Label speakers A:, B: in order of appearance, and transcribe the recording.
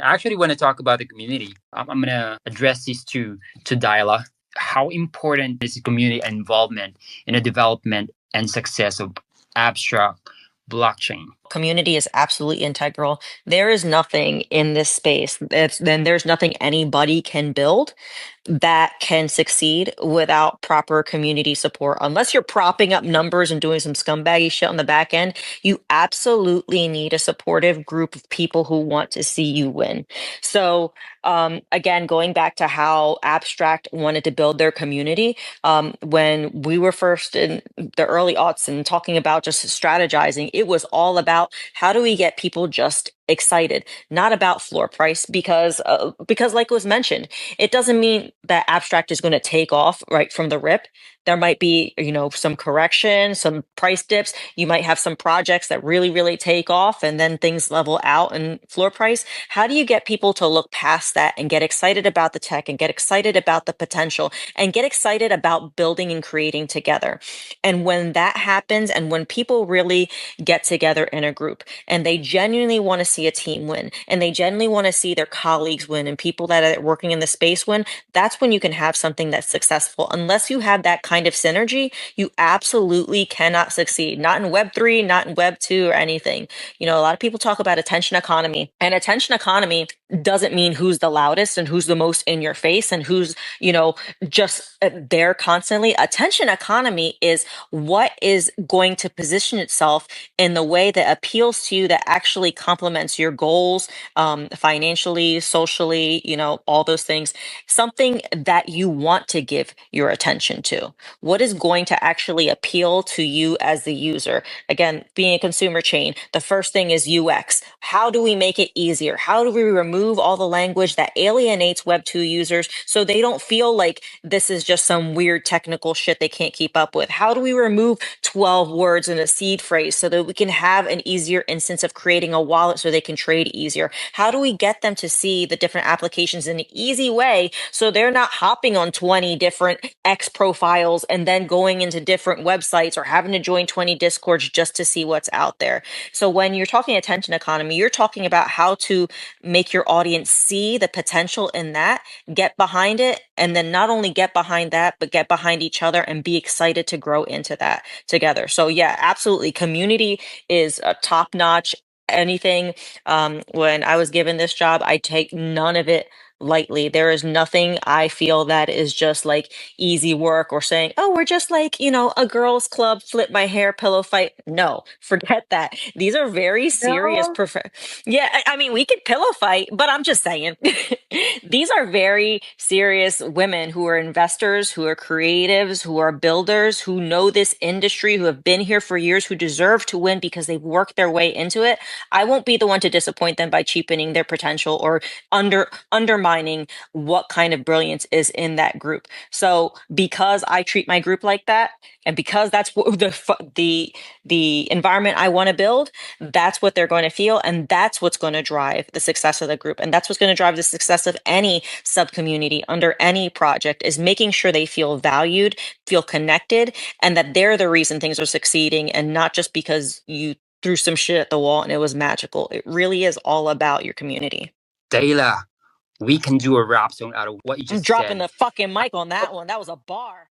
A: I actually want to talk about the community. I'm going to address this to Daila. How important is community involvement in the development and success of abstract blockchain?
B: Community is absolutely integral. There is nothing in this space then there's nothing anybody can build that can succeed without proper community support. Unless you're propping up numbers and doing some scumbaggy shit on the back end, you absolutely need a supportive group of people who want to see you win. So, again, going back to how Abstract wanted to build their community, when we were first in the early aughts and talking about just strategizing, it was all about how do we get people just excited, not about floor price, because like was mentioned, it doesn't mean that Abstract is going to take off right from the rip. There might be, some correction, some price dips. You might have some projects that really, really take off and then things level out in floor price. How do you get people to look past that and get excited about the tech and get excited about the potential and get excited about building and creating together? And when that happens, and when people really get together in a group and they genuinely want to see a team win and they genuinely want to see their colleagues win and people that are working in the space win, that's when you can have something that's successful. Unless you have that kind of synergy, you absolutely cannot succeed. Not in Web3, not in Web2 or anything. A lot of people talk about attention economy, and attention economy doesn't mean who's the loudest and who's the most in your face and who's, just there constantly. Attention economy is what is going to position itself in the way that appeals to you, that actually complements your goals, financially, socially, all those things. Something that you want to give your attention to. What is going to actually appeal to you as the user? Again, being a consumer chain, the first thing is UX. How do we make it easier? How do we remove all the language that alienates Web2 users so they don't feel like this is just some weird technical shit they can't keep up with? How do we remove 12 words in a seed phrase so that we can have an easier instance of creating a wallet so they can trade easier? How do we get them to see the different applications in an easy way so they're not hopping on 20 different X profiles and then going into different websites or having to join 20 discords just to see what's out there? So when you're talking attention economy, you're talking about how to make your audience see the potential in that, get behind it, and then not only get behind that, but get behind each other and be excited to grow into that together. So yeah, absolutely. Community is a top notch. Anything, when I was given this job, I take none of it lightly. There is nothing I feel that is just like easy work or saying, oh, we're just like, a girls club, flip my hair, pillow fight. No, forget that. These are very serious.
C: No.
B: Yeah, I mean, we could pillow fight, but I'm just saying. These are very serious women who are investors, who are creatives, who are builders, who know this industry, who have been here for years, who deserve to win because they've worked their way into it. I won't be the one to disappoint them by cheapening their potential or undermining what kind of brilliance is in that group. So because I treat my group like that, and because that's what the environment I want to build, that's what they're going to feel, and that's what's going to drive the success of the group, and that's what's going to drive the success of any sub community under any project, is making sure they feel valued, feel connected, and that they're the reason things are succeeding, and not just because you threw some shit at the wall and it was magical. It really is all about your community.
A: Daila, we can do a rap song out of what you
B: I'm
A: just
B: dropping
A: said.
B: the fucking mic on that one. That was a bar.